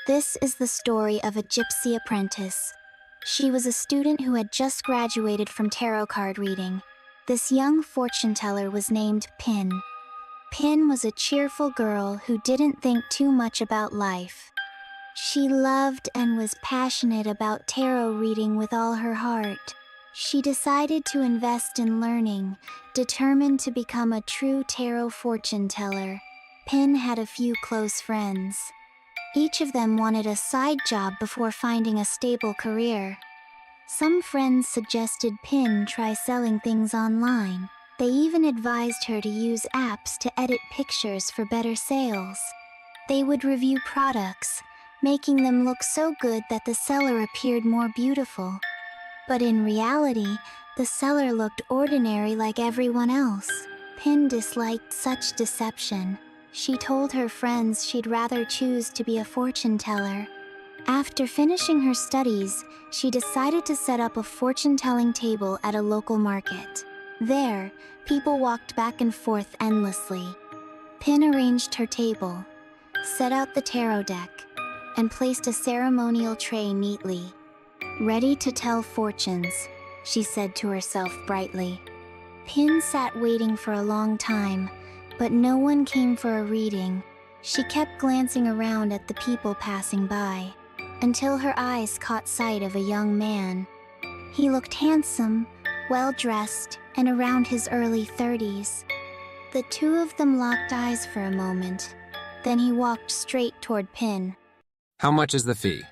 This is the story of a gypsy apprentice. She was a student who had just graduated from tarot card reading. This young fortune teller was named Pin. Pin was a cheerful girl who didn't think too much about life. She loved and was passionate about tarot reading with all her heart. She decided to invest in learning, determined to become a true tarot fortune teller. Pin had a few close friends. Each of them wanted a side job before finding a stable career. Some friends suggested Pin try selling things online. They even advised her to use apps to edit pictures for better sales. They would review products, making them look so good that the seller appeared more beautiful. But in reality, the seller looked ordinary like everyone else. Pin disliked such deception. She told her friends she'd rather choose to be a fortune teller. After finishing her studies, she decided to set up a fortune-telling table at a local market. There, people walked back and forth endlessly. Pin arranged her table, set out the tarot deck, and placed a ceremonial tray neatly. "Ready to tell fortunes," she said to herself brightly. Pin sat waiting for a long time, but no one came for a reading. She kept glancing around at the people passing by, until her eyes caught sight of a young man. He looked handsome, well-dressed, and around his early 30s. The two of them locked eyes for a moment. Then he walked straight toward Pin. "How much is the fee?"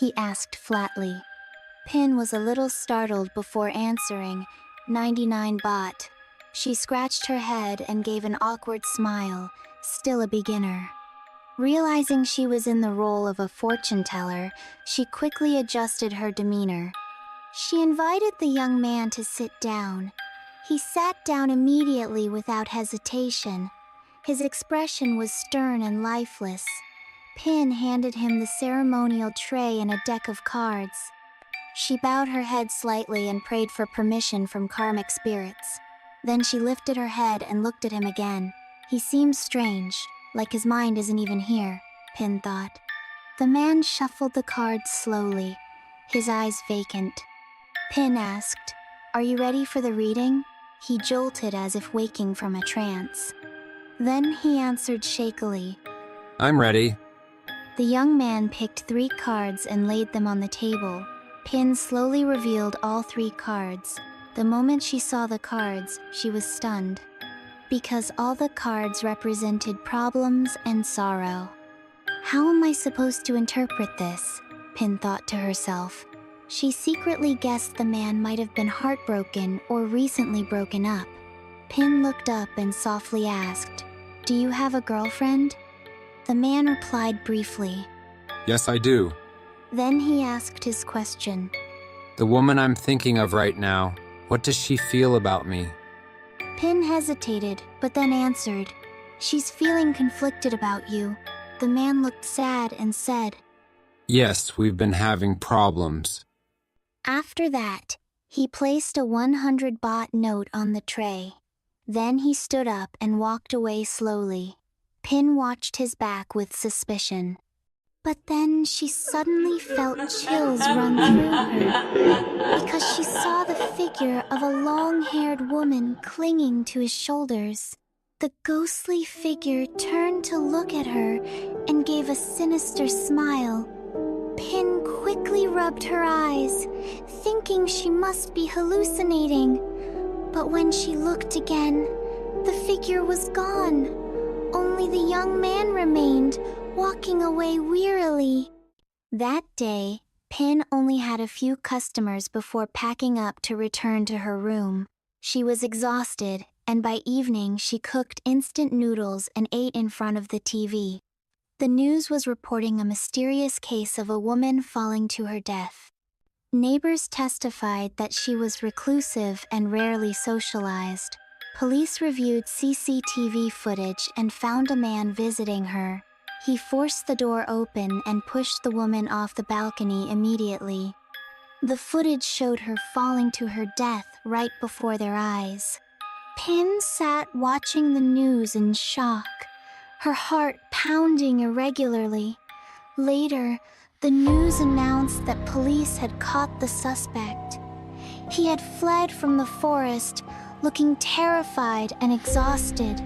he asked flatly. Pin was a little startled before answering, 99 baht. She scratched her head and gave an awkward smile, still a beginner. Realizing she was in the role of a fortune teller, she quickly adjusted her demeanor. She invited the young man to sit down. He sat down immediately without hesitation. His expression was stern and lifeless. Pin handed him the ceremonial tray and a deck of cards. She bowed her head slightly and prayed for permission from karmic spirits. Then she lifted her head and looked at him again. He seems strange, like his mind isn't even here, Pin thought. The man shuffled the cards slowly, his eyes vacant. Pin asked, "Are you ready for the reading?" He jolted as if waking from a trance. Then he answered shakily, "I'm ready." The young man picked 3 cards and laid them on the table. Pin slowly revealed all 3 cards. The moment she saw the cards, she was stunned, because all the cards represented problems and sorrow. How am I supposed to interpret this? Pin thought to herself. She secretly guessed the man might have been heartbroken or recently broken up. Pin looked up and softly asked, "Do you have a girlfriend?" The man replied briefly. "Yes, I do." Then he asked his question. "The woman I'm thinking of right now, what does she feel about me?" Pin hesitated, but then answered, "She's feeling conflicted about you." The man looked sad and said, "Yes, we've been having problems." After that, he placed a 100 baht note on the tray. Then he stood up and walked away slowly. Pin watched his back with suspicion. But then she suddenly felt chills run through her, because she saw the figure of a long-haired woman clinging to his shoulders. The ghostly figure turned to look at her and gave a sinister smile. Pin quickly rubbed her eyes, thinking she must be hallucinating. But when she looked again, the figure was gone. Only the young man remained, walking away wearily. That day, Pin only had a few customers before packing up to return to her room. She was exhausted, and by evening she cooked instant noodles and ate in front of the TV. The news was reporting a mysterious case of a woman falling to her death. Neighbors testified that she was reclusive and rarely socialized. Police reviewed CCTV footage and found a man visiting her. He forced the door open and pushed the woman off the balcony immediately. The footage showed her falling to her death right before their eyes. Pin sat watching the news in shock, her heart pounding irregularly. Later, the news announced that police had caught the suspect. He had fled from the forest, looking terrified and exhausted.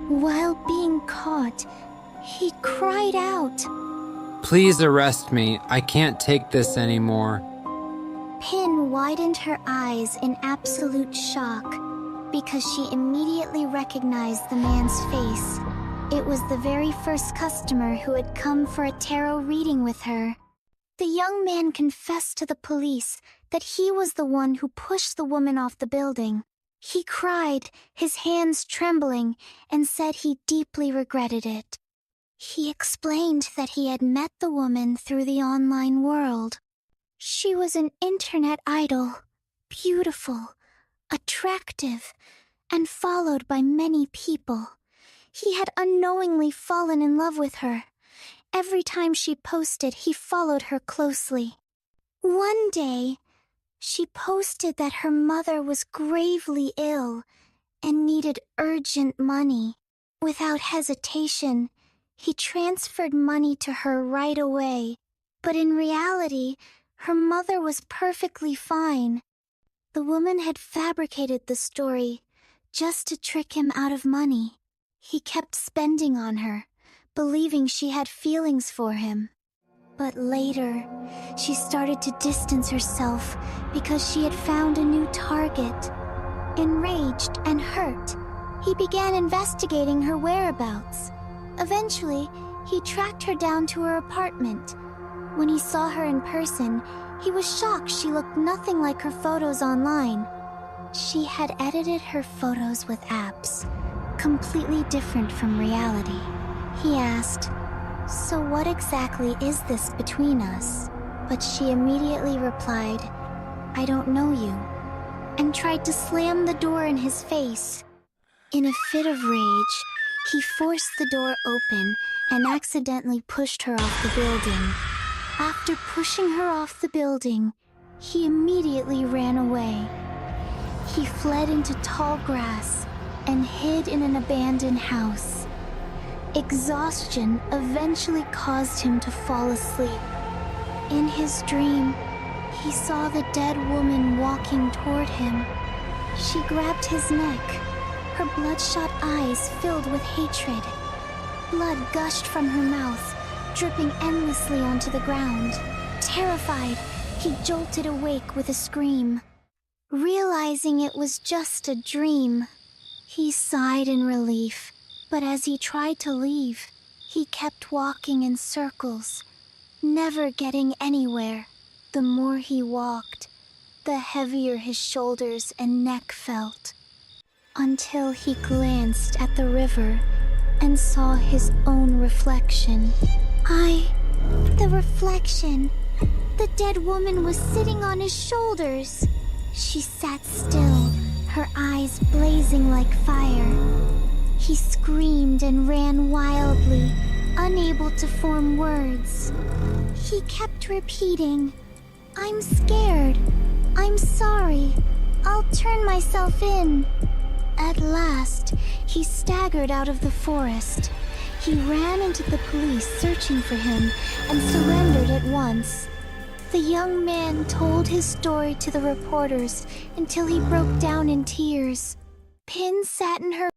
While being caught, he cried out. Please arrest me. I can't take this anymore. Pin widened her eyes in absolute shock because she immediately recognized the man's face. It was the very first customer who had come for a tarot reading with her. The young man confessed to the police that he was the one who pushed the woman off the building. He cried, his hands trembling, and said he deeply regretted it. He explained that he had met the woman through the online world. She was an internet idol, beautiful, attractive, and followed by many people. He had unknowingly fallen in love with her. Every time she posted, he followed her closely. One day, she posted that her mother was gravely ill and needed urgent money. Without hesitation, he transferred money to her right away. But in reality, her mother was perfectly fine. The woman had fabricated the story just to trick him out of money. He kept spending on her, believing she had feelings for him. But later, she started to distance herself because she had found a new target. Enraged and hurt, he began investigating her whereabouts. Eventually, he tracked her down to her apartment. When he saw her in person, he was shocked she looked nothing like her photos online. She had edited her photos with apps, completely different from reality. He asked, "So what exactly is this between us?" But she immediately replied, "I don't know you," and tried to slam the door in his face. In a fit of rage, he forced the door open and accidentally pushed her off the building. After pushing her off the building, he immediately ran away. He fled into tall grass and hid in an abandoned house. Exhaustion eventually caused him to fall asleep. In his dream, he saw the dead woman walking toward him. She grabbed his neck. Her bloodshot eyes filled with hatred. Blood gushed from her mouth, dripping endlessly onto the ground. Terrified, he jolted awake with a scream. Realizing it was just a dream, he sighed in relief, but as he tried to leave, he kept walking in circles, never getting anywhere. The more he walked, the heavier his shoulders and neck felt, until he glanced at the river and saw his own reflection. The reflection. The dead woman was sitting on his shoulders. She sat still, her eyes blazing like fire. He screamed and ran wildly, unable to form words. He kept repeating, "I'm scared. I'm sorry. I'll turn myself in." At last, he staggered out of the forest. He ran into the police searching for him and surrendered at once. The young man told his story to the reporters until he broke down in tears. Pin sat in her